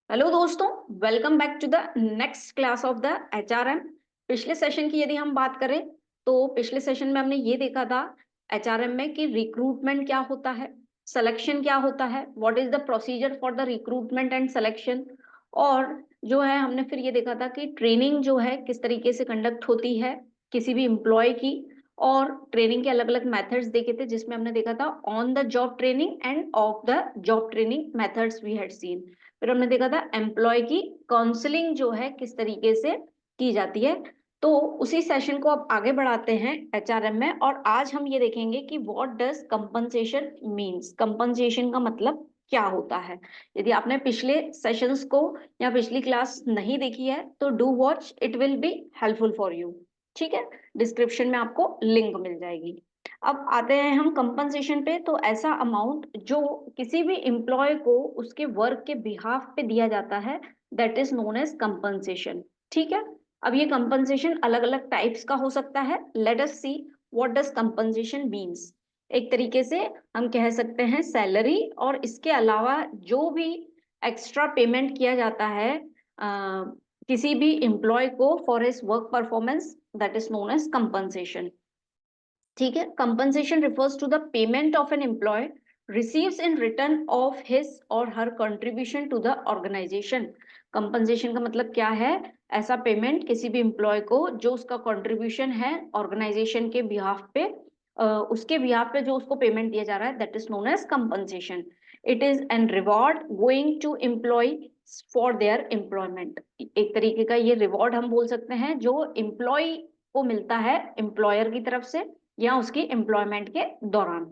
Hello दोस्तों, welcome back to the next class of the HRM. पिछले session की यदि हम बात करें तो पिछले सेशन में हमने ये देखा था एचआरएम में कि रिक्रूटमेंट क्या होता है, सिलेक्शन क्या होता है, what is the procedure for the recruitment and selection. और जो है हमने फिर ये देखा था कि ट्रेनिंग जो है किस तरीके से कंडक्ट होती है किसी भी एम्प्लॉय की, और ट्रेनिंग के अलग अलग मेथड्स देखे थे जिसमें हमने देखा था on the job training and off the job training methods we had seen. फिर हमने देखा था एम्प्लॉय की काउंसलिंग जो है किस तरीके से की जाती है। तो उसी सेशन को अब आगे बढ़ाते हैं एचआरएम में, और आज हम ये देखेंगे कि what does compensation means, compensation का मतलब क्या होता है। यदि आपने पिछले सेशंस को या पिछली क्लास नहीं देखी है तो do watch, it will be helpful for you. ठीक है, डिस्क्रिप्शन में आपको लिंक मिल जाएगी। अब आते हैं हम कंपनसेशन पे। तो ऐसा अमाउंट जो किसी भी एम्प्लॉय को उसके वर्क के बिहाफ पे दिया जाता है, that is known as compensation. ठीक है, अब ये कंपनसेशन अलग अलग टाइप्स का हो सकता है। Let us see what does compensation means. एक तरीके से हम कह सकते हैं सैलरी, और इसके अलावा जो भी एक्स्ट्रा पेमेंट किया जाता है किसी भी एम्प्लॉय को for his work performance, that is known as compensation. ठीक है, compensation refers to the payment of an employee receives in return of his और her contribution to the organisation. Compensation का मतलब क्या है? ऐसा पेमेंट किसी भी एम्प्लॉय को जो उसका कंट्रीब्यूशन है ऑर्गेनाइजेशन के बिहाफ पे, उसके बिहाफ पे जो उसको पेमेंट दिया जा रहा है, that is known as compensation. It is an reward going to employee for their employment. एक तरीके का ये रिवॉर्ड हम बोल सकते हैं जो एम्प्लॉय को मिलता है एम्प्लॉयर की तरफ से या उसकी एम्प्लॉयमेंट के दौरान।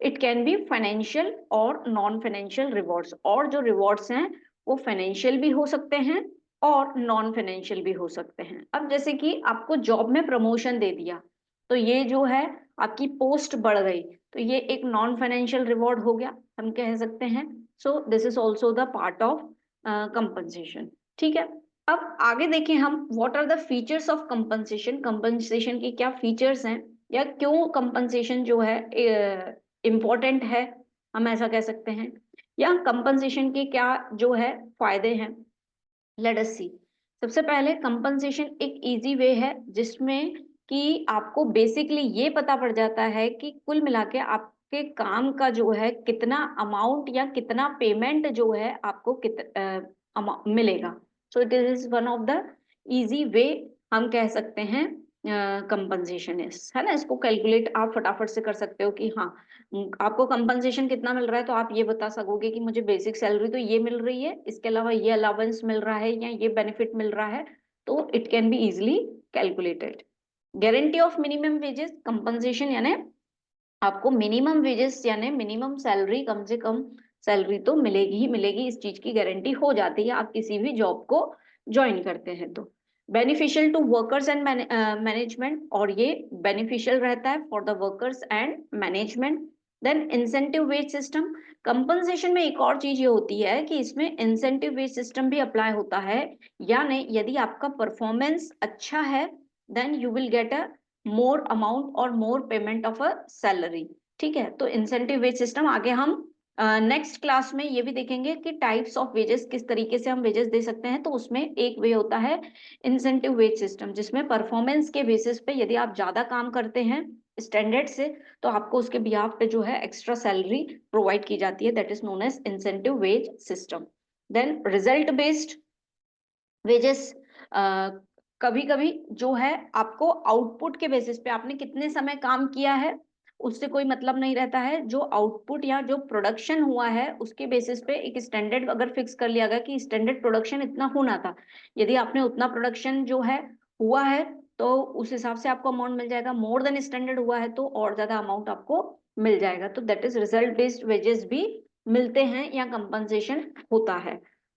इट कैन बी फाइनेंशियल और नॉन फाइनेंशियल रिवॉर्ड्स, और जो रिवॉर्ड्स हैं वो फाइनेंशियल भी हो सकते हैं और नॉन फाइनेंशियल भी हो सकते हैं। अब जैसे कि आपको जॉब में प्रमोशन दे दिया तो ये जो है आपकी पोस्ट बढ़ गई, तो ये एक नॉन फाइनेंशियल रिवॉर्ड हो गया, हम कह सकते हैं। So this is also the part of compensation. ठीक है, अब आगे देखें हम what are the features of compensation. Compensation के क्या फीचर्स हैं या क्यों कंपनसेशन जो है इम्पोर्टेंट है, हम ऐसा कह सकते हैं, या कंपनसेशन के क्या जो है फायदे हैं। लेट अस सी। सबसे पहले कंपनसेशन एक इजी वे है जिसमें कि आपको बेसिकली ये पता पड़ जाता है कि कुल मिला के आपके काम का जो है कितना अमाउंट या कितना पेमेंट जो है आपको मिलेगा। So it is one of the easy way, हम कह सकते हैं कंपनसेशन इज, है ना। इसको कैलकुलेट आप फटाफट से कर सकते हो कि हाँ आपको कंपनसेशन कितना मिल रहा है, तो आप ये बता सकोगे कि मुझे बेसिक सैलरी तो ये मिल रही है, इसके अलावा ये अलाउंस मिल रहा है या ये बेनिफिट मिल रहा है, तो it can be easily calculated. Guarantee of minimum wages, compensation यानी आपको मिनिमम वेजेस यानी मिनिमम सैलरी, कम से कम सैलरी तो मिलेगी ही मिलेगी, इस चीज की गारंटी हो जाती है आप किसी भी जॉब को ज्वाइन करते हैं तो। Beneficial to workers and management, और ये बेनिफिशियल रहता है for the workers and management. Then incentive wage system. Compensation में एक और चीज ये होती है कि इसमें इंसेंटिव वेज सिस्टम भी अप्लाई होता है, यानी यदि आपका परफॉर्मेंस अच्छा है then you will get a more amount और more payment of a salary. ठीक है, तो इंसेंटिव वेज सिस्टम आगे हम नेक्स्ट क्लास में ये भी देखेंगे कि टाइप्स ऑफ वेजेस, किस तरीके से हम वेजेस दे सकते हैं। तो उसमें एक वे होता है इंसेंटिव वेज सिस्टम जिसमें परफॉर्मेंस के बेसिस पे यदि आप ज्यादा काम करते हैं स्टैंडर्ड से तो आपको उसके बिहाफ पे जो है एक्स्ट्रा सैलरी प्रोवाइड की जाती है, that is known as incentive wage system. Then result based wages, कभी कभी जो है आपको आउटपुट के बेसिस पे आपने कितने समय काम किया है उससे कोई मतलब नहीं रहता है, जो आउटपुट या जो प्रोडक्शन हुआ है उसके बेसिस पे एक स्टैंडर्ड अगर फिक्स कर लिया गया कि स्टैंडर्ड प्रोडक्शन इतना होना था, यदि आपने उतना प्रोडक्शन जो है हुआ है तो उस हिसाब से आपको अमाउंट मिल जाएगा। मोर देन स्टैंडर्ड हुआ है तो और ज्यादा अमाउंट आपको मिल जाएगा, तो that is result based wages भी मिलते हैं या कंपनसेशन होता है।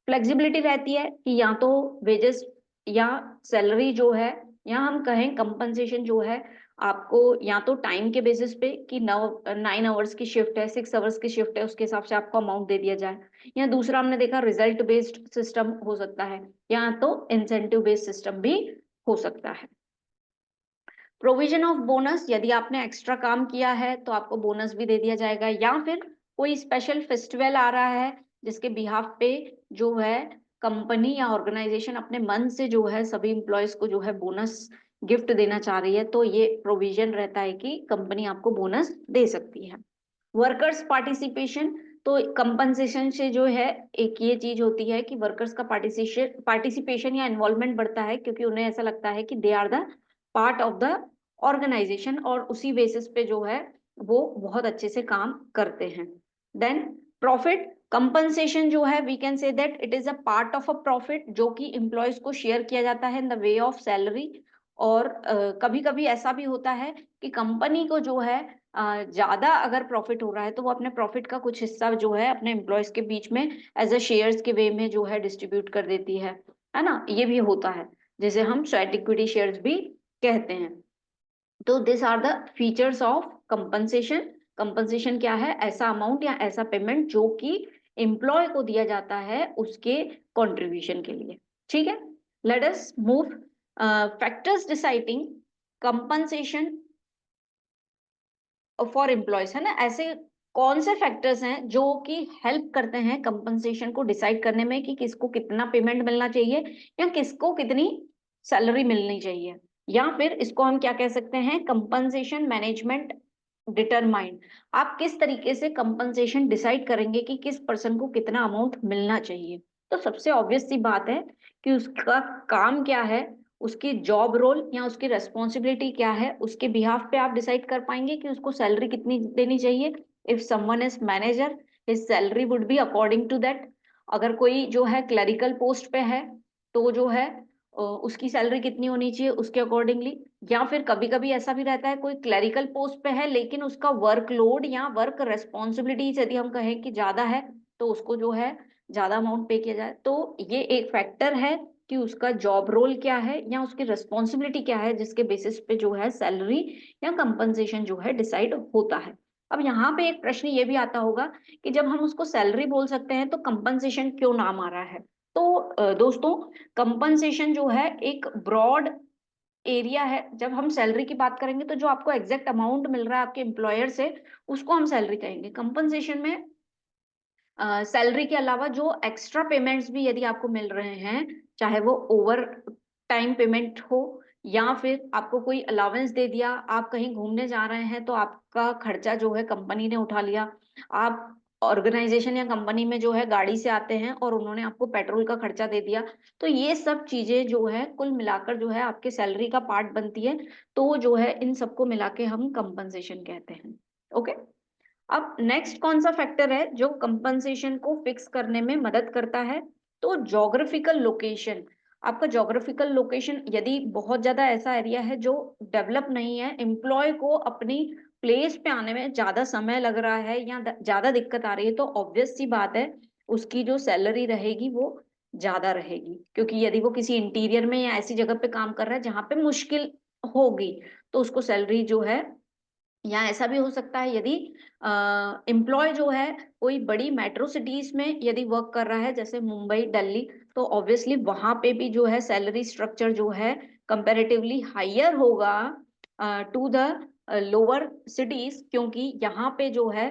फ्लेक्सिबिलिटी रहती है कि या तो वेजेस या सैलरी जो है, या हम कहें कंपनसेशन जो है आपको या तो टाइम के बेसिस पे कि 9 आवर्स की शिफ्ट है, 6 आवर्स की शिफ्ट है, उसके हिसाब से आपको अमाउंट दे दिया जाए, या दूसरा हमने देखा रिजल्ट बेस्ड सिस्टम हो सकता है, या तो इंसेंटिव बेस्ड सिस्टम भी हो सकता है। प्रोविजन ऑफ बोनस, यदि आपने एक्स्ट्रा काम किया है तो आपको बोनस भी दे दिया जाएगा, या फिर कोई स्पेशल फेस्टिवल आ रहा है जिसके बिहाफ पे जो है कंपनी या ऑर्गेनाइजेशन अपने मन से जो है सभी एम्प्लॉयज को जो है बोनस गिफ्ट देना चाह रही है, तो ये प्रोविजन रहता है कि कंपनी आपको बोनस दे सकती है। वर्कर्स पार्टिसिपेशन, तो कंपनसेशन से जो है एक ये चीज होती है कि वर्कर्स का पार्टिसिपेशन या इन्वॉल्वमेंट बढ़ता है, क्योंकि उन्हें ऐसा लगता है कि they are the part of the organisation, और उसी बेसिस पे जो है वो बहुत अच्छे से काम करते हैं। देन प्रॉफिट कंपनसेशन जो है, we can say that it is a part of a profit, जो कि एम्प्लॉयज को शेयर किया जाता है in the way of salary. और कभी कभी ऐसा भी होता है कि कंपनी को जो है ज्यादा अगर प्रॉफिट हो रहा है तो वो अपने प्रॉफिट का कुछ हिस्सा जो है अपने एम्प्लॉयज के बीच में एज अ शेयर्स के वे में जो है डिस्ट्रीब्यूट कर देती है ना, ये भी होता है, जिसे हम स्वेट इक्विटी शेयर्स भी कहते हैं। तो this are the features of compensation. Compensation क्या है? ऐसा अमाउंट या ऐसा पेमेंट जो कि एम्प्लॉय को दिया जाता है उसके कंट्रीब्यूशन के लिए। ठीक है, let us move factors deciding compensation for employees, है ना। ऐसे कौन से फैक्टर्स हैं जो कि हेल्प करते हैं कंपनसेशन को डिसाइड करने में कि किसको कितना पेमेंट मिलना चाहिए या किसको कितनी सैलरी मिलनी चाहिए, या फिर इसको हम क्या कह सकते हैं, कंपनसेशन मैनेजमेंट डिटरमाइन। आप किस तरीके से कंपनसेशन डिसाइड करेंगे कि किस पर्सन को कितना अमाउंट मिलना चाहिए? तो सबसे ऑब्वियस सी बात है कि उसका काम क्या है, उसकी जॉब रोल या उसकी रेस्पॉन्सिबिलिटी क्या है, उसके बिहाफ पे आप डिसाइड कर पाएंगे कि उसको सैलरी कितनी देनी चाहिए। If someone is manager, his salary would be according to that. अगर कोई जो है क्लरिकल पोस्ट पे है तो जो है उसकी सैलरी कितनी होनी चाहिए उसके अकॉर्डिंगली। या फिर कभी कभी ऐसा भी रहता है कोई क्लरिकल पोस्ट पे है लेकिन उसका वर्कलोड या वर्क रेस्पॉन्सिबिलिटीज यदि हम कहें कि ज्यादा है तो उसको जो है ज्यादा अमाउंट पे किया जाए। तो ये एक फैक्टर है कि उसका जॉब रोल क्या है या उसकी रिस्पॉन्सिबिलिटी क्या है, जिसके बेसिस पे जो है सैलरी या कंपनसेशन जो है डिसाइड होता है। अब यहाँ पे एक प्रश्न ये भी आता होगा कि जब हम उसको सैलरी बोल सकते हैं तो कंपनसेशन क्यों नाम आ रहा है? तो दोस्तों, कंपनसेशन जो है एक ब्रॉड एरिया है। जब हम सैलरी की बात करेंगे तो जो आपको एग्जैक्ट अमाउंट मिल रहा है आपके एम्प्लॉयर से उसको हम सैलरी कहेंगे। कंपनसेशन में सैलरी के अलावा जो एक्स्ट्रा पेमेंट्स भी यदि आपको मिल रहे हैं, चाहे वो ओवर टाइम पेमेंट हो या फिर आपको कोई अलावेंस दे दिया, आप कहीं घूमने जा रहे हैं तो आपका खर्चा जो है कंपनी ने उठा लिया, आप ऑर्गेनाइजेशन या कंपनी में जो है गाड़ी से आते हैं और उन्होंने आपको पेट्रोल का खर्चा दे दिया, तो ये सब चीजें जो है कुल मिलाकर जो है आपके सैलरी का पार्ट बनती है। तो जो है इन सबको मिला के हम कंपनसेशन कहते हैं। ओके, अब नेक्स्ट कौन सा फैक्टर है जो कंपनसेशन को फिक्स करने में मदद करता है? तो जोग्राफिकल लोकेशन। आपका जोग्राफिकल लोकेशन यदि बहुत ज्यादा ऐसा एरिया है जो डेवलप नहीं है, एम्प्लॉय को अपनी प्लेस पे आने में ज्यादा समय लग रहा है या ज्यादा दिक्कत आ रही है, तो ऑब्वियस सी बात है उसकी जो सैलरी रहेगी वो ज्यादा रहेगी। क्योंकि यदि वो किसी इंटीरियर में या ऐसी जगह पे काम कर रहा है जहाँ पे मुश्किल होगी तो उसको सैलरी जो है, या ऐसा भी हो सकता है यदि एम्प्लॉय जो है कोई बड़ी मेट्रो सिटीज में यदि वर्क कर रहा है जैसे मुंबई दिल्ली, तो ऑब्वियसली वहां पे भी जो है सैलरी स्ट्रक्चर जो है कंपैरेटिवली हायर होगा टू द लोअर सिटीज, क्योंकि यहाँ पे जो है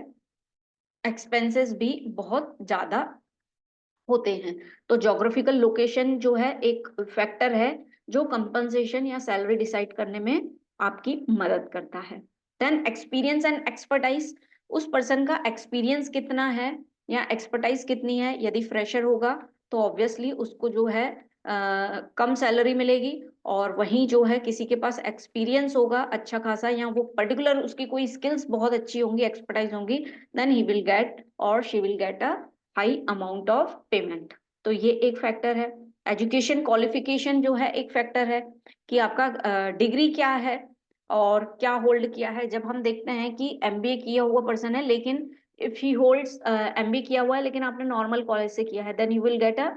एक्सपेंसेस भी बहुत ज्यादा होते हैं। तो ज्योग्राफिकल लोकेशन जो है एक फैक्टर है जो कंपनसेशन या सैलरी डिसाइड करने में आपकी मदद करता है। देन एक्सपीरियंस एंड एक्सपर्टाइज, उस पर्सन का एक्सपीरियंस कितना है या एक्सपर्टाइज कितनी है। यदि फ्रेशर होगा तो ऑब्वियसली उसको जो है कम सैलरी मिलेगी, और वहीं जो है किसी के पास एक्सपीरियंस होगा अच्छा खासा या वो पर्टिकुलर उसकी कोई स्किल्स बहुत अच्छी होंगी, एक्सपर्टाइज होंगी, देन ही विल गेट और she will get a high amount of payment. तो ये एक फैक्टर है। एजुकेशन क्वालिफिकेशन जो है एक फैक्टर है कि आपका डिग्री क्या है और क्या होल्ड किया है। जब हम देखते हैं कि एमबीए किया हुआ पर्सन है लेकिन इफ ही होल्ड्स एमबीए किया हुआ है लेकिन आपने नॉर्मल कॉलेज से किया है, then you will get a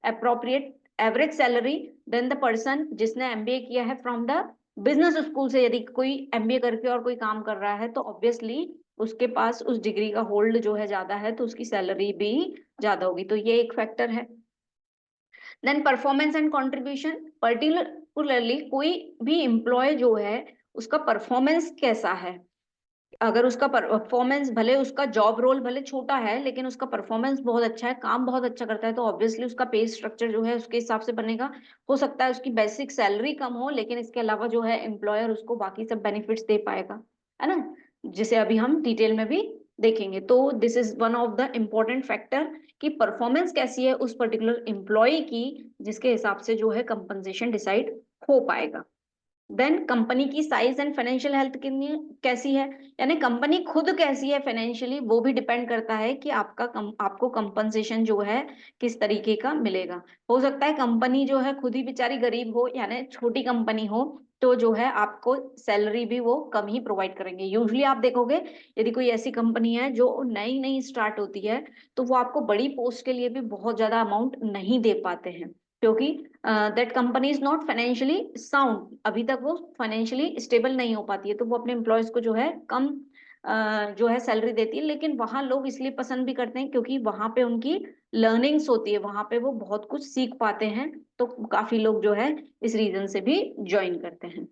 appropriate average salary then the person जिसने एमबीए किया है फ्रॉम द बिजनेस स्कूल से। यदि कोई एमबीए करके और कोई काम कर रहा है तो ऑब्वियसली उसके पास उस डिग्री का होल्ड जो है ज्यादा है तो उसकी सैलरी भी ज्यादा होगी। तो ये एक फैक्टर है। Then performance and contribution, particularly कोई भी एम्प्लॉय जो है उसका परफॉर्मेंस कैसा है, अगर उसका परफॉर्मेंस, भले उसका जॉब रोल भले छोटा है लेकिन उसका परफॉर्मेंस बहुत अच्छा है, काम बहुत अच्छा करता है, तो ऑब्वियसली उसका पे स्ट्रक्चर जो है उसके हिसाब से बनेगा। हो सकता है उसकी बेसिक सैलरी कम हो लेकिन इसके अलावा जो है एम्प्लॉयर उसको बाकी सब बेनिफिट्स दे पाएगा, है ना, जिसे अभी हम डिटेल में भी देखेंगे। तो this is one of the important factor कि परफॉर्मेंस कैसी है उस पर्टिकुलर एम्प्लॉय की, जिसके हिसाब से जो है कंपनसेशन डिसाइड हो पाएगा। देन कंपनी की साइज एंड फाइनेंशियल हेल्थ कितनी कैसी है, यानी कंपनी खुद कैसी है फाइनेंशियली, वो भी डिपेंड करता है कि आपको कंपनसेशन जो है किस तरीके का मिलेगा। हो सकता है कंपनी जो है खुद ही बेचारी गरीब हो, यानी छोटी कंपनी हो, तो जो है आपको सैलरी भी वो कम ही प्रोवाइड करेंगे। यूजुअली आप देखोगे यदि कोई ऐसी कंपनी है जो नई नई स्टार्ट होती है, तो वो आपको बड़ी पोस्ट के लिए भी बहुत ज्यादा अमाउंट नहीं दे पाते हैं, क्योंकि that company is not financially sound, अभी तक वो फाइनेंशियली स्टेबल नहीं हो पाती है, तो वो अपने एम्प्लॉयज को जो है कम जो है सैलरी देती है। लेकिन वहां लोग इसलिए पसंद भी करते हैं क्योंकि वहां पे उनकी लर्निंग्स होती है, वहां पे वो बहुत कुछ सीख पाते हैं, तो काफी लोग जो है इस रीजन से भी ज्वाइन करते हैं।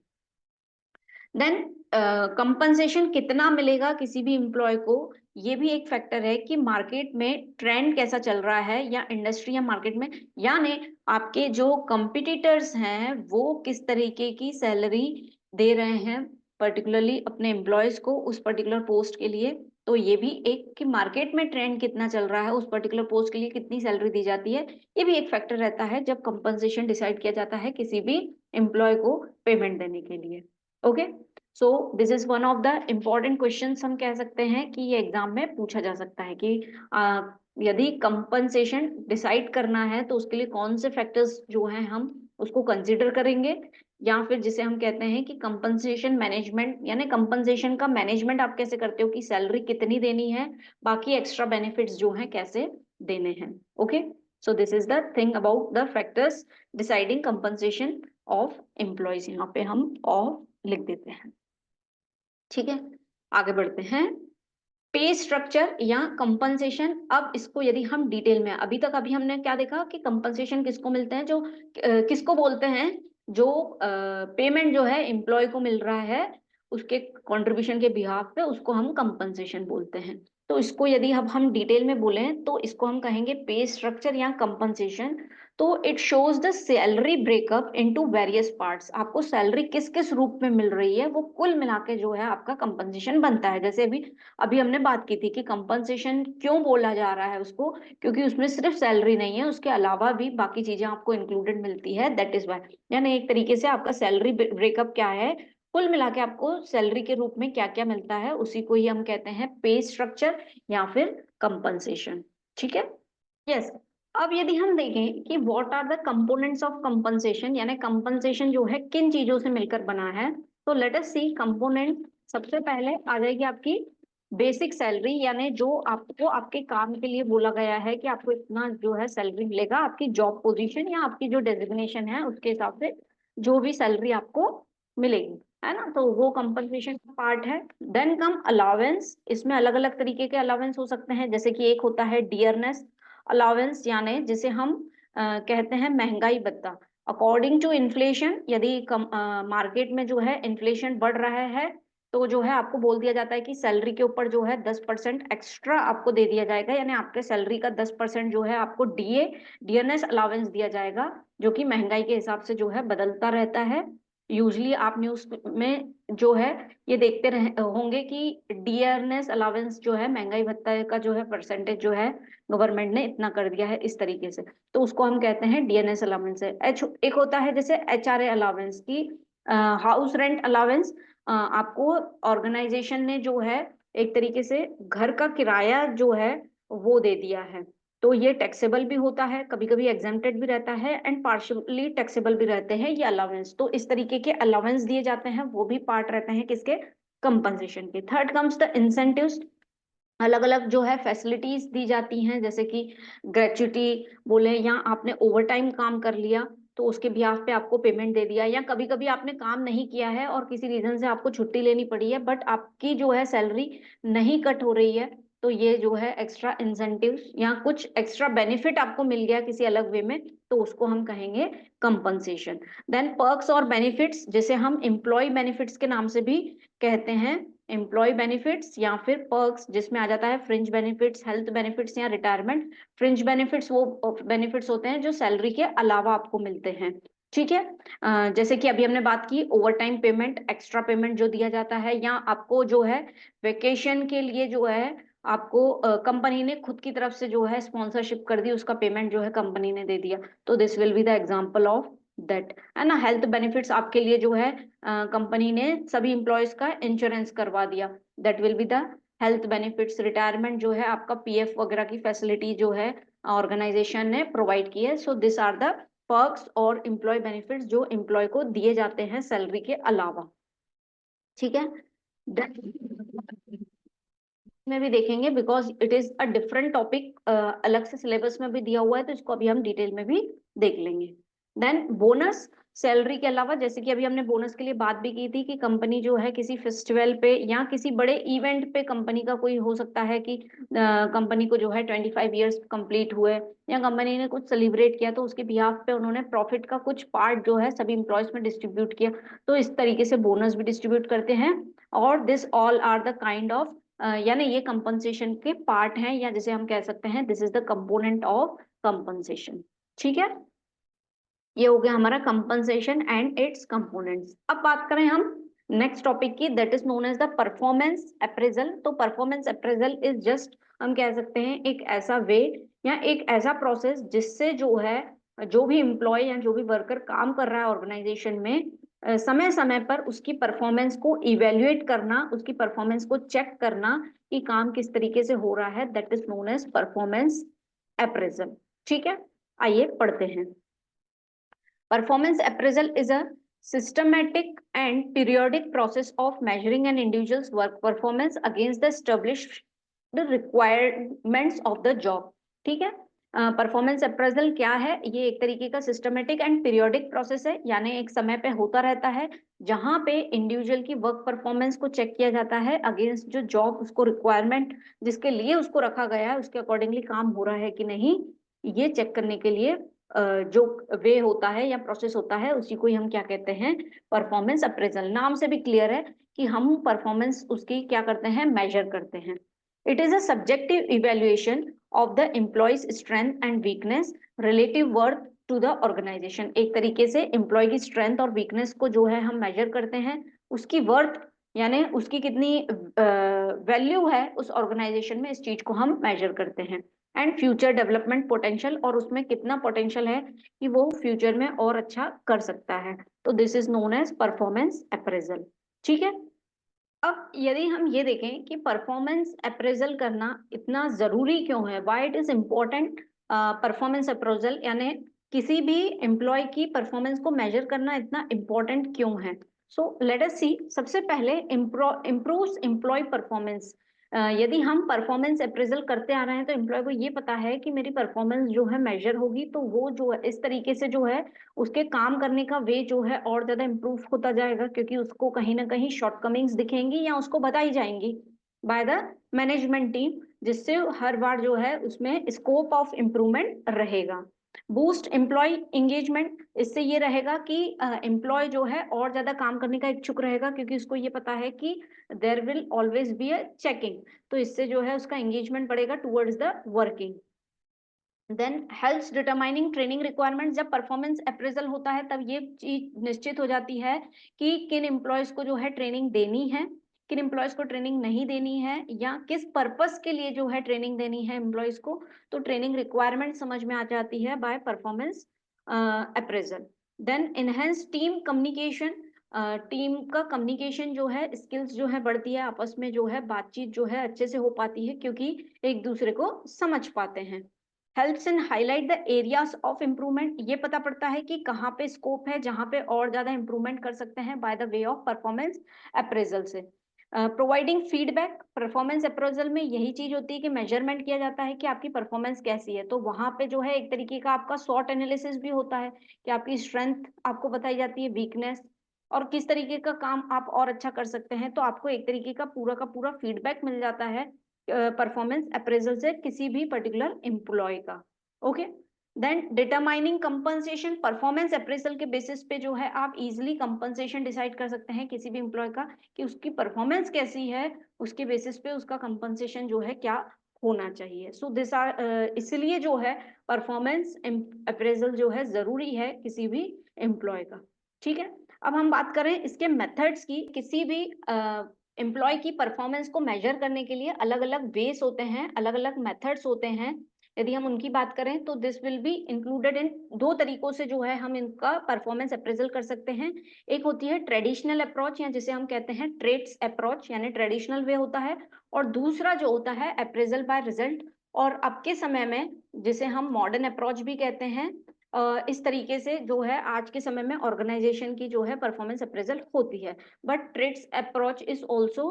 देन कंपनसेशन कितना मिलेगा किसी भी एम्प्लॉय को, ये भी एक फैक्टर है कि मार्केट में ट्रेंड कैसा चल रहा है, या इंडस्ट्री या मार्केट में, यानी आपके जो कंपिटिटर्स हैं वो किस तरीके की सैलरी दे रहे हैं पर्टिकुलरली अपने एम्प्लॉयज को उस पर्टिकुलर पोस्ट के लिए। तो ये भी एक कि मार्केट में ट्रेंड कितना चल रहा है, उस पर्टिकुलर पोस्ट के लिए कितनी सैलरी दी जाती है, ये भी एक फैक्टर रहता है जब कंपनसेशन डिसाइड किया जाता है किसी भी एम्प्लॉय को पेमेंट देने के लिए। Okay, so this is one of the important question, हम कह सकते हैं कि ये एग्जाम में पूछा जा सकता है कि यदि कंपनसेशन डिसाइड करना है तो उसके लिए कौन से फैक्टर्स जो हैं हम उसको कंसिडर करेंगे, या फिर जिसे हम कहते हैं कि कंपनसेशन मैनेजमेंट, यानी कंपनसेशन का मैनेजमेंट आप कैसे करते हो कि सैलरी कितनी देनी है, बाकी एक्स्ट्रा बेनिफिट्स जो हैं कैसे देने हैं। Okay, so this is the thing about the factors deciding compensation of employees. यहाँ पे हम ऑफ लिख देते हैं, ठीक है। आगे बढ़ते हैं, पे स्ट्रक्चर या कंपनसेशन। अब इसको यदि हम डिटेल में, अभी हमने क्या देखा कि कंपनसेशन किसको मिलते हैं, जो किसको बोलते हैं, जो पेमेंट जो है एम्प्लॉय को मिल रहा है उसके कंट्रीब्यूशन के बिहाफ पे, उसको हम कंपनसेशन बोलते हैं। तो इसको यदि अब हम डिटेल में बोलें तो इसको हम कहेंगे पे स्ट्रक्चर या कंपनसेशन। तो it shows the salary breakup into various parts, आपको सैलरी किस किस रूप में मिल रही है वो कुल मिला के जो है आपका कंपनसेशन बनता है। जैसे अभी अभी हमने बात की थी कि कंपनसेशन क्यों बोला जा रहा है उसको, क्योंकि उसमें सिर्फ सैलरी नहीं है, उसके अलावा भी बाकी चीजें आपको इंक्लूडेड मिलती है, दैट इज वाई। यानी एक तरीके से आपका सैलरी ब्रेकअप क्या है, कुल मिला के आपको सैलरी के रूप में क्या क्या मिलता है, उसी को ही हम कहते हैं पे स्ट्रक्चर या फिर कंपनसेशन, ठीक है। यस, अब यदि हम देखें कि what are the components of compensation, यानी कंपनसेशन जो है किन चीजों से मिलकर बना है, तो लेट अस सी कंपोनेंट। सबसे पहले आ जाएगी आपकी बेसिक सैलरी, यानी जो आपको आपके काम के लिए बोला गया है कि आपको इतना जो है सैलरी मिलेगा, आपकी जॉब पोजीशन या आपकी जो डेजिग्नेशन है उसके हिसाब से जो भी सैलरी आपको मिलेगी, है ना, तो वो कंपनसेशन का पार्ट है। देन कम अलावेंस, इसमें अलग अलग तरीके के अलावेंस हो सकते हैं, जैसे कि एक होता है डियरनेस अलावेंस, यानी जिसे हम कहते हैं महंगाई भत्ता। अकॉर्डिंग टू इन्फ्लेशन, यदि मार्केट में जो है इन्फ्लेशन बढ़ रहा है तो जो है आपको बोल दिया जाता है कि सैलरी के ऊपर जो है 10% एक्स्ट्रा आपको दे दिया जाएगा, यानी आपके सैलरी का 10% जो है आपको डीएनएस अलावेंस दिया जाएगा, जो कि महंगाई के हिसाब से जो है बदलता रहता है। यूजली आप न्यूज में जो है ये देखते रहे होंगे कि डीएनएस अलावेंस जो है महंगाई भत्ता का जो है परसेंटेज जो है गवर्नमेंट ने इतना कर दिया है इस तरीके से, तो उसको हम कहते हैं डीएनएस अलावेंस है। एक होता है जैसे एचआरए अलावेंस की, हाउस रेंट अलावेंस, आपको ऑर्गेनाइजेशन ने जो है एक तरीके से घर का किराया जो है वो दे दिया है, तो ये टैक्सेबल भी होता है, कभी कभी एग्जेम्प्टेड भी रहता है एंड पार्शियली टैक्सेबल भी रहते हैं ये अलावेंस। तो इस तरीके के अलावेंस दिए जाते हैं, वो भी पार्ट रहते हैं किसके, कंपनसेशन के। थर्ड कम्स द इंसेंटिव्स, अलग अलग जो है फैसिलिटीज दी जाती हैं, जैसे कि ग्रेचुटी बोले, या आपने ओवर टाइम काम कर लिया तो उसके बिहाफ पे आपको पेमेंट दे दिया, या कभी कभी आपने काम नहीं किया है और किसी रीजन से आपको छुट्टी लेनी पड़ी है बट आपकी जो है सैलरी नहीं कट हो रही है, तो ये जो है एक्स्ट्रा इंसेंटिव या कुछ एक्स्ट्रा बेनिफिट आपको मिल गया किसी अलग वे में, तो उसको हम कहेंगे कंपनसेशन। देन पर्क्स और बेनिफिट्स, जैसे हम एम्प्लॉय बेनिफिट्स के नाम से भी कहते हैं, एम्प्लॉय बेनिफिट्स या फिर पर्क्स, जिसमें आ जाता है फ्रिंज बेनिफिट्स, हेल्थ बेनिफिट्स या रिटायरमेंट। फ्रिंज बेनिफिट्स वो बेनिफिट्स होते हैं जो सैलरी के अलावा आपको मिलते हैं, ठीक है। जैसे कि अभी हमने बात की over time payment, extra payment जो दिया जाता है, या आपको जो है वेकेशन के लिए जो है आपको कंपनी ने खुद की तरफ से जो है स्पॉन्सरशिप कर दी, उसका पेमेंट जो है कंपनी ने दे दिया, तो this will be the example of that, है ना। हेल्थ बेनिफिट्स आपके लिए जो है कंपनी ने सभी इंप्लॉयज का इंश्योरेंस करवा दिया, that will be the health benefits. Retirement जो है आपका पीएफ वगैरह की फैसिलिटी जो है ऑर्गेनाइजेशन ने प्रोवाइड की है, so this are the perks और एम्प्लॉय बेनिफिट्स जो एम्प्लॉय को दिए जाते हैं सैलरी के अलावा, ठीक है। में भी देखेंगे because it is a different topic, अलग से सिलेबस में भी दिया हुआ है, तो इसको अभी हम डिटेल में भी देख लेंगे। देन बोनस, सैलरी के अलावा, जैसे कि अभी हमने बोनस के लिए बात भी की थी कि कंपनी जो है किसी फेस्टिवल पे या किसी बड़े इवेंट पे, कंपनी का कोई हो सकता है कि कंपनी को जो है 25 ईयर्स कंप्लीट हुए या कंपनी ने कुछ सेलिब्रेट किया, तो उसके बिहाफ पे उन्होंने प्रॉफिट का कुछ पार्ट जो है सभी इंप्लॉयज में डिस्ट्रीब्यूट किया, तो इस तरीके से बोनस भी डिस्ट्रीब्यूट करते हैं। और this all are the kind of, यानी ये कंपनसेशन के पार्ट हैं, या जैसे हम कह सकते हैं this is the component of compensation, ठीक है। ये हो गया हमारा कंपनसेशन एंड इट्स कंपोनेंट्स। अब बात करें हम नेक्स्ट टॉपिक की, that is known as the performance appraisal. तो परफॉर्मेंस अप्रेजल इज जस्ट, हम कह सकते हैं एक ऐसा वे या एक ऐसा प्रोसेस जिससे जो है जो भी एम्प्लॉय या जो भी वर्कर काम कर रहा है ऑर्गेनाइजेशन में, समय समय पर उसकी परफॉर्मेंस को इवेल्युएट करना, उसकी परफॉर्मेंस को चेक करना कि काम किस तरीके से हो रहा है, that is known as performance appraisal, ठीक है। आइए पढ़ते हैं। Performance appraisal is a systematic and periodic process of measuring an individual's work performance against the established requirements of the job. ठीक है। परफॉर्मेंस अप्रेजल क्या है? ये एक तरीके का सिस्टमेटिक एंड पीरियोडिक प्रोसेस है, यानी एक समय पे होता रहता है जहां पे इंडिविजुअल की वर्क परफॉर्मेंस को चेक किया जाता है अगेंस्ट जो जॉब, उसको रिक्वायरमेंट जिसके लिए उसको रखा गया है उसके अकॉर्डिंगली काम हो रहा है कि नहीं, ये चेक करने के लिए जो वे होता है या प्रोसेस होता है उसी को ही हम क्या कहते हैं, परफॉर्मेंस अप्रेजल। नाम से भी क्लियर है कि हम परफॉर्मेंस उसकी क्या करते हैं, मेजर करते हैं। It is a subjective evaluation of the employees strength and weakness, relative worth to the organisation. एक तरीके से एम्प्लॉय की स्ट्रेंथ और वीकनेस को जो है हम मेजर करते हैं, उसकी वर्थ यानी उसकी कितनी वैल्यू है उस ऑर्गेनाइजेशन में, इस चीज को हम मेजर करते हैं। एंड फ्यूचर डेवलपमेंट पोटेंशियल, और उसमें कितना पोटेंशियल है कि वो फ्यूचर में और अच्छा कर सकता है, तो this is known as performance appraisal, ठीक है। अब यदि हम ये देखें कि परफॉर्मेंस अप्रेजल करना इतना जरूरी क्यों है, why it is important performance appraisal, यानी किसी भी एम्प्लॉय की परफॉर्मेंस को मेजर करना इतना इम्पोर्टेंट क्यों है। सो लेट अस सी, सबसे पहले इम्प्रूव्स एम्प्लॉय परफॉर्मेंस। यदि हम परफॉर्मेंस अप्रेजल करते आ रहे हैं तो एम्प्लॉय को ये पता है कि मेरी परफॉर्मेंस जो है मेजर होगी, तो वो जो है इस तरीके से जो है उसके काम करने का वे जो है और ज्यादा इम्प्रूव होता जाएगा, क्योंकि उसको कहीं ना कहीं शॉर्टकमिंग्स दिखेंगी या उसको बताई जाएंगी बाय द मैनेजमेंट टीम, जिससे हर बार जो है उसमें स्कोप ऑफ इम्प्रूवमेंट रहेगा। बूस्ट एम्प्लॉय एंगेजमेंट, इससे ये रहेगा कि एम्प्लॉय जो है और ज्यादा काम करने का इच्छुक रहेगा, क्योंकि उसको ये पता है कि there will always be a checking, तो इससे जो है उसका एंगेजमेंट बढ़ेगा towards the working. Then helps determining training requirement, जब परफॉर्मेंस अप्रेजल होता है तब ये चीज निश्चित हो जाती है कि किन एम्प्लॉयज को जो है ट्रेनिंग देनी है, किन एम्प्लॉयज को ट्रेनिंग नहीं देनी है, या किस पर्पस के लिए जो है ट्रेनिंग देनी है एम्प्लॉयज को, तो ट्रेनिंग रिक्वायरमेंट समझ में आ जाती है by performance appraisal. Then enhance team communication, team का कम्युनिकेशन जो है, स्किल्स जो है बढ़ती है, आपस में जो है बातचीत जो है अच्छे से हो पाती है क्योंकि एक दूसरे को समझ पाते हैं। Helps in highlight the areas of improvement, ये पता पड़ता है कि कहाँ पे स्कोप है जहाँ पे और ज्यादा इम्प्रूवमेंट कर सकते हैं by the way of performance appraisal से। प्रोवाइडिंग फीडबैक, परफॉर्मेंस अप्रेजल में यही चीज होती है कि मेजरमेंट किया जाता है कि आपकी परफॉर्मेंस कैसी है, तो वहां पे जो है एक तरीके का आपका शॉर्ट एनालिसिस भी होता है कि आपकी स्ट्रेंथ आपको बताई जाती है, वीकनेस, और किस तरीके का काम आप और अच्छा कर सकते हैं, तो आपको एक तरीके का पूरा फीडबैक मिल जाता है परफॉर्मेंस अप्रेजल से किसी भी पर्टिकुलर एम्प्लॉय का। Okay, then determining compensation, performance appraisal के बेसिस पे जो है आप इजीली कंपनसेशन डिसाइड कर सकते हैं किसी भी एम्प्लॉय का कि उसकी परफॉर्मेंस कैसी है, उसके बेसिस पे उसका कंपनसेशन जो है क्या होना चाहिए। सो दिस आर, इसलिए जो है परफॉर्मेंस अप्रेजल जो है जरूरी है किसी भी एम्प्लॉय का। ठीक है, अब हम बात करें इसके मेथड्स की। किसी भी एम्प्लॉय की परफॉर्मेंस को मेजर करने के लिए अलग अलग वेज होते हैं, अलग अलग मेथड्स होते हैं। यदि हम उनकी बात करें तो दिस विल बी इंक्लूडेड इन, दो तरीकों से जो है हम इनका परफॉर्मेंस अप्रेजल कर सकते हैं। एक होती है ट्रेडिशनल अप्रोच, या जिसे हम कहते हैं ट्रेड्स अप्रोच, यानी ट्रेडिशनल वे होता है, और दूसरा जो होता है अप्रेजल बाय रिजल्ट, और अब के समय में जिसे हम मॉडर्न अप्रोच भी कहते हैं। इस तरीके से जो है आज के समय में ऑर्गेनाइजेशन की जो है परफॉर्मेंस अप्रेजल होती है, but traits approach is also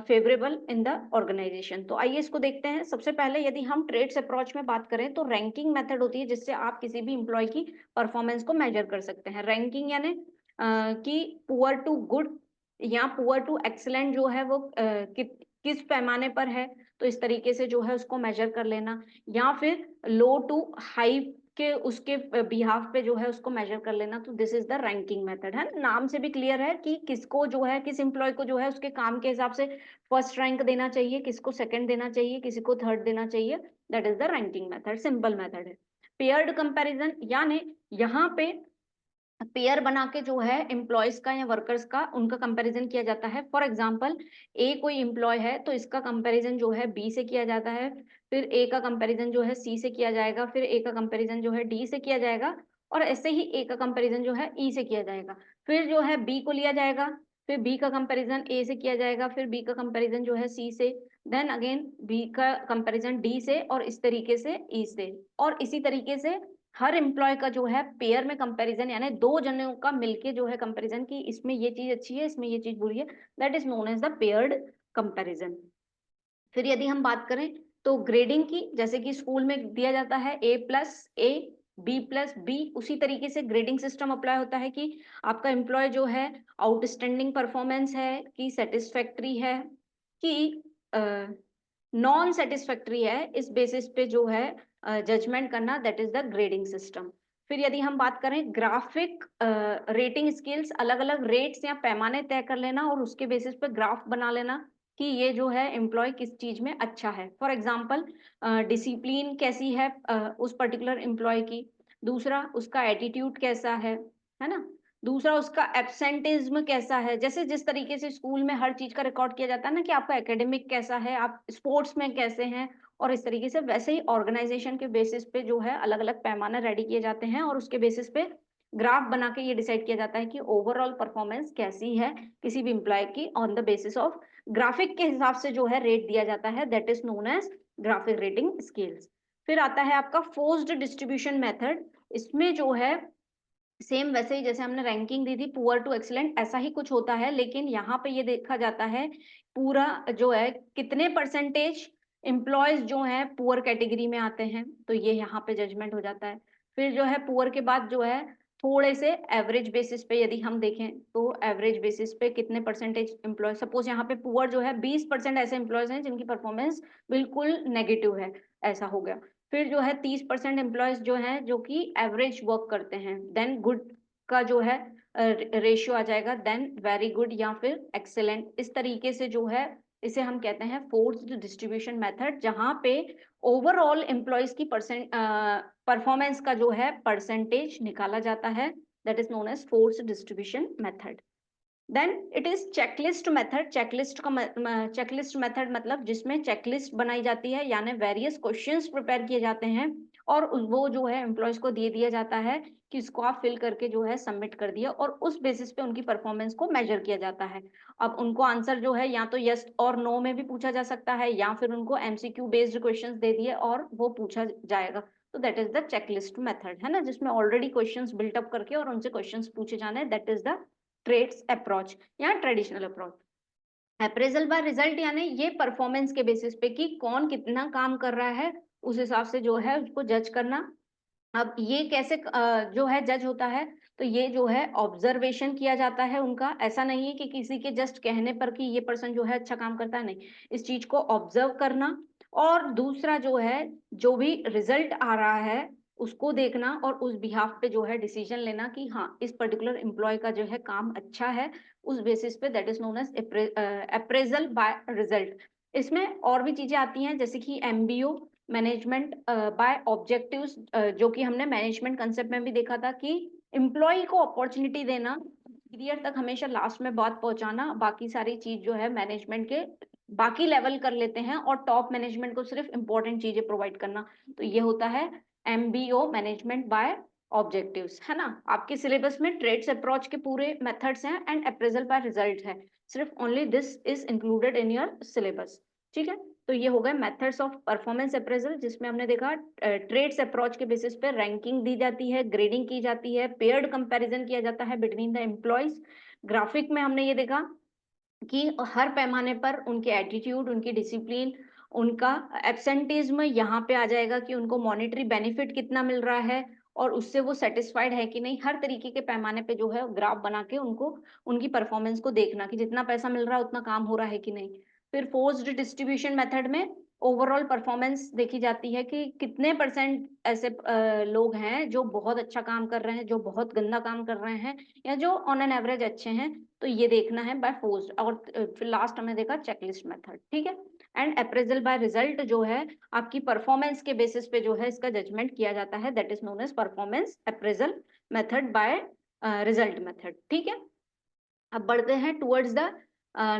favourable in the organisation. तो आइए इसको देखते हैं। सबसे पहले यदि हम ट्रेड्स अप्रोच में बात करें तो रैंकिंग मेथड होती है जिससे आप किसी भी एम्प्लॉय की परफॉर्मेंस को मेजर कर सकते हैं। रैंकिंग यानी कि पुअर टू गुड या पुअर टू एक्सीलेंट जो है वो किस पैमाने पर है, तो इस तरीके से जो है उसको मेजर कर लेना, या फिर लो टू हाई के उसके बिहाफ पे जो है उसको मेजर कर लेना। तो this is the ranking method है। नाम से भी क्लियर है कि किसको जो है, किस एम्प्लॉय को जो है उसके काम के हिसाब से फर्स्ट रैंक देना चाहिए, किसको सेकंड देना चाहिए, किसी को थर्ड देना चाहिए। That is the ranking method, simple method है। पेयर्ड कंपैरिजन, यानी यहाँ पे पेयर बना के जो है एम्प्लॉयज का या वर्कर्स का उनका कंपैरिजन किया जाता है। फॉर एग्जांपल, ए कोई एम्प्लॉय है तो इसका कंपैरिजन जो है बी से किया जाता है, फिर ए का कंपैरिजन जो है सी से किया जाएगा, फिर ए का कंपैरिजन जो है डी से किया जाएगा, और ऐसे ही ए का कंपैरिजन जो है ई से किया जाएगा। फिर जो है बी को लिया जाएगा, फिर बी का कंपैरिजन ए से किया जाएगा, फिर बी का कंपैरिजन जो है सी से, देन अगेन बी का कंपैरिजन डी से, और इस तरीके से ई से। और इसी तरीके से हर एम्प्लॉय का जो है पेयर में कंपैरिजन, यानी दो जनों का मिलके जो है कंपैरिजन की इसमें ये चीज अच्छी है, इसमें ये चीज बुरी है, that is known as the paired comparison. फिर यदि हम बात करें तो ग्रेडिंग की, जैसे कि स्कूल में दिया जाता है ए प्लस ए, बी प्लस बी, उसी तरीके से ग्रेडिंग सिस्टम अप्लाई होता है कि आपका एम्प्लॉय जो है आउटस्टैंडिंग परफॉर्मेंस है कि सेटिस्फैक्ट्री है कि नॉन सेटिस्फैक्ट्री है, इस बेसिस पे जो है जजमेंट करना, that is the grading system. फिर यदि हम बात करें ग्राफिक रेटिंग स्केल्स, अलग अलग रेट्स या पैमाने तय कर लेना और उसके बेसिस पे ग्राफ बना लेना कि ये जो है एम्प्लॉय किस चीज में अच्छा है। फॉर एग्जाम्पल, डिसिप्लिन कैसी है उस पर्टिकुलर एम्प्लॉय की, दूसरा उसका एटीट्यूड कैसा है ना, दूसरा उसका एब्सेंटिज्म कैसा है। जैसे जिस तरीके से स्कूल में हर चीज का रिकॉर्ड किया जाता है ना कि आपका एकेडमिक कैसा है, आप स्पोर्ट्स में कैसे हैं, और इस तरीके से वैसे ही ऑर्गेनाइजेशन के बेसिस पे जो है अलग अलग पैमाने रेडी किए जाते हैं, और उसके बेसिस पे ग्राफ बना के ये डिसाइड किया जाता है कि ओवरऑल परफॉर्मेंस कैसी है किसी भी एम्प्लॉय की। On the basis of graphic के हिसाब से जो है रेट दिया जाता है, that is known as graphic rating scales. फिर आता है आपका फोर्स्ड डिस्ट्रीब्यूशन मेथड। इसमें जो है सेम वैसे ही जैसे हमने रैंकिंग दी थी पुअर टू एक्सीलेंट, ऐसा ही कुछ होता है, लेकिन यहाँ पे ये देखा जाता है पूरा जो है कितने परसेंटेज एम्प्लॉयज जो हैं पुअर कैटेगरी में आते हैं, तो ये यहाँ पे जजमेंट हो जाता है। फिर जो है पुअर के बाद जो है थोड़े से एवरेज बेसिस पे यदि हम देखें तो एवरेज बेसिस पे कितने परसेंटेज एम्प्लॉय, सपोज यहाँ पे पुअर जो है 20% ऐसे एम्प्लॉयज हैं जिनकी परफॉर्मेंस बिल्कुल नेगेटिव है, ऐसा हो गया। फिर जो है 30% एम्प्लॉयज जो हैं जो कि एवरेज वर्क करते हैं, देन गुड का जो है रेशियो आ जाएगा, देन वेरी गुड या फिर एक्सेलेंट। इस तरीके से जो है इसे हम कहते हैं फोर्स्ड डिस्ट्रीब्यूशन मेथड, जहां पे ओवरऑल एम्प्लॉयज की परफॉर्मेंस का जो है परसेंटेज निकाला जाता है, that is known as forced distribution method. Then it is checklist method. Checklist method मतलब जिसमें चेकलिस्ट बनाई जाती है, यानी वेरियस क्वेश्चंस प्रिपेयर किए जाते हैं और वो जो है एम्प्लॉयज को दे दिया जाता है कि इसको आप फिल करके जो है सबमिट कर दिया, और उस बेसिस पे उनकी परफॉर्मेंस को मेजर किया जाता है। अब उनको आंसर जो है या तो यस और नो में भी पूछा जा सकता है, या फिर उनको एमसीक्यू बेस्ड क्वेश्चंस दे दिए और वो पूछा जाएगा। तो that is the checklist method, है ना, जिसमें ऑलरेडी क्वेश्चंस बिल्टअप करके और उनसे क्वेश्चंस पूछे जाने, that is the trades approach या traditional approach. Appraisal by result यानी ये परफॉर्मेंस के बेसिस पे कि कौन कितना काम कर रहा है, उस हिसाब से जो है उसको जज करना। अब ये कैसे जो है जज होता है, तो ये जो है ऑब्जर्वेशन किया जाता है उनका। ऐसा नहीं है कि किसी के जस्ट कहने पर कि ये पर्सन जो है अच्छा काम करता है, नहीं, इस चीज को ऑब्जर्व करना। और दूसरा जो है जो भी रिजल्ट आ रहा है उसको देखना और उस बिहाफ पे जो है डिसीजन लेना कि हाँ इस पर्टिकुलर एम्प्लॉय का जो है काम अच्छा है, उस बेसिस पे that is known as appraisal by result. इसमें और भी चीजें आती हैं जैसे कि एमबीओ, मैनेजमेंट बाय ऑब्जेक्टिव्स, जो कि हमने मैनेजमेंट कंसेप्ट में भी देखा था कि एम्प्लॉय को अपॉर्चुनिटी देना, पीरियड तक हमेशा लास्ट में बात पहुंचाना, बाकी सारी चीज जो है मैनेजमेंट के बाकी लेवल कर लेते हैं और टॉप मैनेजमेंट को सिर्फ इंपॉर्टेंट चीजें प्रोवाइड करना। तो ये होता है एमबीओ, मैनेजमेंट बाय ऑब्जेक्टिव्स, है ना। आपके सिलेबस में ट्रेड्स अप्रोच के पूरे मेथड्स हैं एंड अप्रेजल बाय रिजल्ट है, सिर्फ only this is included in your syllabus, ठीक है। तो ये हो गए मेथड्स ऑफ परफॉर्मेंस अप्रेजल, जिसमें हमने देखा ट्रेड्स अप्रोच के बेसिस पे रैंकिंग दी जाती है, ग्रेडिंग की जाती है, पेयर्ड कंपैरिजन किया जाता है बिटवीन द एम्प्लॉयज। ग्राफिक में हमने ये देखा कि हर पैमाने पर उनके एटीट्यूड, उनकी डिसिप्लिन, उनका एब्सेंटिज्म यहाँ पे आ जाएगा कि उनको मॉनेटरी बेनिफिट कितना मिल रहा है और उससे वो सेटिस्फाइड है कि नहीं। हर तरीके के पैमाने पे जो है ग्राफ बना के उनको उनकी परफॉर्मेंस को देखना कि जितना पैसा मिल रहा है उतना काम हो रहा है कि नहीं। फिर फोर्स्ड डिस्ट्रीब्यूशन मेथड में ओवरऑल परफॉर्मेंस देखी जाती है कि कितने परसेंट ऐसे लोग हैं जो बहुत अच्छा काम कर रहे हैं, जो बहुत गंदा काम कर रहे हैं, या जो ऑन एन एवरेज अच्छे हैं। तो ये देखना है बाय फोर्स्ड। और फिर लास्ट हमने देखा चेकलिस्ट मेथड, ठीक है। एंड अप्रेजल बाय रिजल्ट जो है आपकी परफॉर्मेंस के बेसिस पे जो है इसका जजमेंट किया जाता है, that is known as performance appraisal method by result method, ठीक है। अब बढ़ते हैं टुवर्ड्स द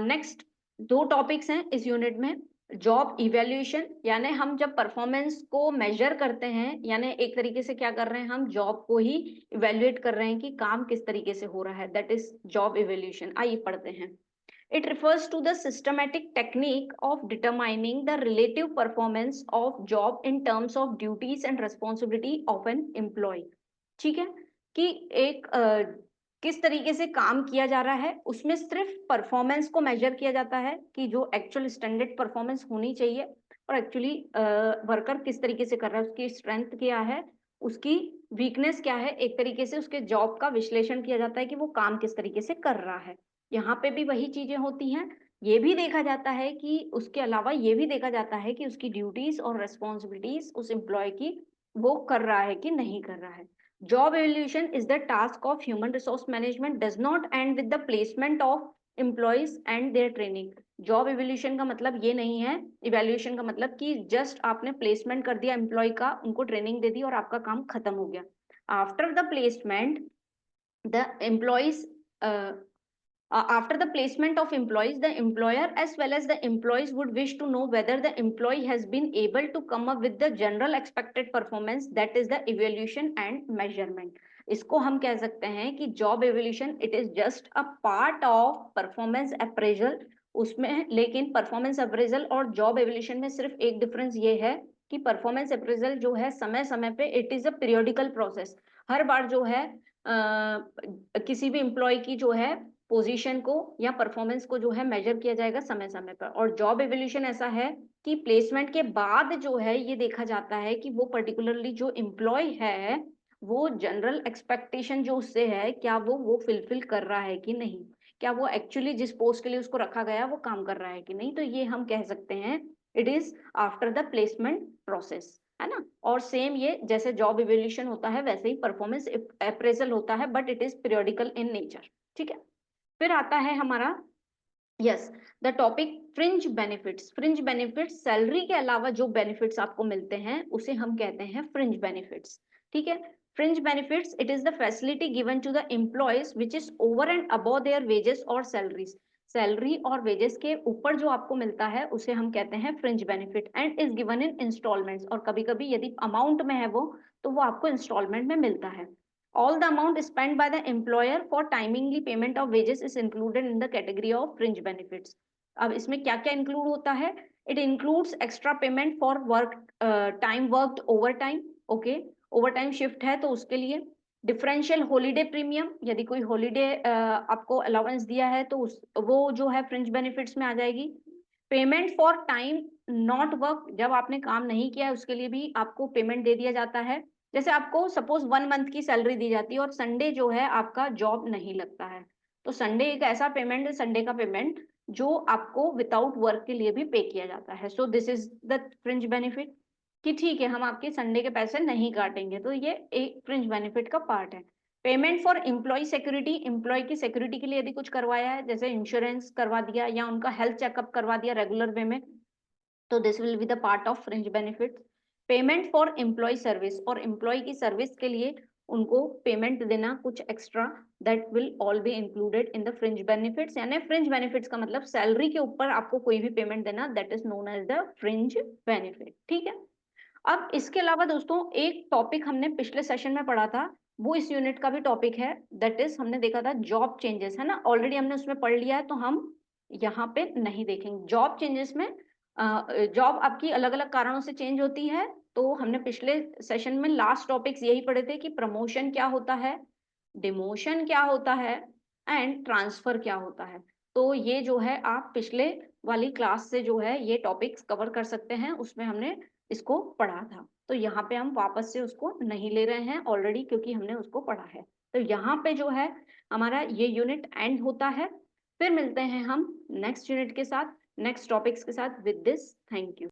नेक्स्ट। दो टॉपिक्स हैं इस यूनिट में, जॉब इवेल्यूएशन, यानी हम जब परफॉर्मेंस को मेजर करते हैं, यानी एक तरीके से क्या कर रहे हैं, हम जॉब को ही इवेल्युएट कर रहे हैं कि काम किस तरीके से हो रहा है, दैट इज जॉब इवेल्यूएशन। आइए पढ़ते हैं। It refers to the systematic technique of determining the relative performance of job in terms of duties and responsibility of an employee। ठीक है, कि एक किस तरीके से काम किया जा रहा है, उसमें सिर्फ परफॉर्मेंस को मेजर किया जाता है कि जो एक्चुअल स्टैंडर्ड परफॉर्मेंस होनी चाहिए और एक्चुअली वर्कर किस तरीके से कर रहा है, उसकी स्ट्रेंथ क्या है, उसकी वीकनेस क्या है। एक तरीके से उसके जॉब का विश्लेषण किया जाता है कि वो काम किस तरीके से कर रहा है। यहाँ पे भी वही चीजें होती हैं। ये भी देखा जाता है कि उसके अलावा ये भी देखा जाता है कि उसकी ड्यूटीज और रेस्पॉन्सिबिलिटीज उस एम्प्लॉय की वो कर रहा है कि नहीं कर रहा है। Job evaluation is the task of human resource management, does not end with the placement of employees and their training। Job evaluation का मतलब ये नहीं है, evaluation का मतलब कि जस्ट आपने प्लेसमेंट कर दिया एम्प्लॉय का, उनको ट्रेनिंग दे दी और आपका काम खत्म हो गया। After the placement the employees after the placement of employees, the employer as well as the employees would wish to know whether the employee has been able to come up with the general expected performance, that is the evaluation and measurement। इसको हम कह सकते हैं कि job evaluation it is just a part of performance appraisal उसमें। लेकिन performance appraisal और job evaluation में सिर्फ एक डिफरेंस ये है कि परफॉर्मेंस अप्रेजल जो है समय समय पे it is a periodical process. हर बार जो है किसी भी एम्प्लॉय की जो है पोजीशन को या परफॉर्मेंस को जो है मेजर किया जाएगा समय समय पर। और जॉब एवोल्यूशन ऐसा है कि प्लेसमेंट के बाद जो है ये देखा जाता है कि वो पर्टिकुलरली जो एम्प्लॉय है वो जनरल एक्सपेक्टेशन जो उससे है क्या वो फिलफिल कर रहा है कि नहीं, क्या वो एक्चुअली जिस पोस्ट के लिए उसको रखा गया वो काम कर रहा है कि नहीं। तो ये हम कह सकते हैं it is after the placement process, है ना। और सेम ये जैसे जॉब इवोल्यूशन होता है वैसे ही परफॉर्मेंस अप्रेजल होता है, but it is periodical in nature, ठीक है। फिर आता है हमारा yes the topic fringe benefits. Fringe benefits salary के अलावा जो बेनिफिट्स आपको मिलते हैं उसे हम कहते हैं फ्रिंज बेनिफिट्स, ठीक है। Fringe benefits it is the facility given to the employees which is over and above their wages और सैलरीज। सैलरी और वेजेस के ऊपर जो आपको मिलता है उसे हम कहते हैं fringe benefit and is given in instalments. और कभी कभी यदि अमाउंट में है वो तो वो आपको इंस्टॉलमेंट में मिलता है। All the amount spent by the employer for timely payment of wages is included in the category of fringe benefits। अब इसमें क्या क्या इंक्लूड होता है? It includes extra payment for work time worked overtime, okay, overtime shift है तो उसके लिए डिफरेंशियल हॉलीडे प्रीमियम, यदि कोई हॉलीडे आपको अलाउंस दिया है तो वो जो है फ्रिंज बेनिफिट्स में आ जाएगी। Payment for time not work, जब आपने काम नहीं किया है उसके लिए भी आपको पेमेंट दे दिया जाता है। जैसे आपको सपोज 1 मंथ की सैलरी दी जाती है और संडे जो है आपका जॉब नहीं लगता है, तो संडे एक ऐसा पेमेंट है, संडे का पेमेंट जो आपको विदाउट वर्क के लिए भी पे किया जाता है। So this is the fringe benefit. कि ठीक है हम आपके संडे के पैसे नहीं काटेंगे, तो ये एक फ्रिंज बेनिफिट का पार्ट है। Payment for employee security, employee की सिक्योरिटी के लिए यदि कुछ करवाया है, जैसे इंश्योरेंस करवा दिया या उनका हेल्थ चेकअप करवा दिया रेगुलर वे में, तो this will be the part of fringe benefits. Payment for employee service, और एम्प्लॉय की सर्विस के लिए उनको पेमेंट देना कुछ extra, that will all be included in the fringe benefits. यानी फ्रिंज बेनिफिट्स का मतलब सैलरी के ऊपर आपको कोई भी पेमेंट देना, that is known as the fringe benefit. ठीक है। अब इसके अलावा दोस्तों एक टॉपिक हमने पिछले सेशन में पढ़ा था, वो इस यूनिट का भी टॉपिक है, दैट इज हमने देखा था जॉब चेंजेस, है ना, ऑलरेडी हमने उसमें पढ़ लिया है, तो हम यहाँ पे नहीं देखेंगे। जॉब चेंजेस में जॉब आपकी अलग अलग कारणों से चेंज होती है, तो हमने पिछले सेशन में लास्ट टॉपिक्स यही पढ़े थे कि प्रमोशन क्या होता है, डिमोशन क्या होता है, एंड ट्रांसफर क्या होता है। तो ये जो है आप पिछले वाली क्लास से जो है ये टॉपिक्स कवर कर सकते हैं, उसमें हमने इसको पढ़ा था। तो यहाँ पे हम वापस से उसको नहीं ले रहे हैं ऑलरेडी, क्योंकि हमने उसको पढ़ा है। तो यहाँ पे जो है हमारा ये यूनिट एंड होता है। फिर मिलते हैं हम नेक्स्ट यूनिट के साथ, नेक्स्ट टॉपिक्स के साथ। With this, thank you.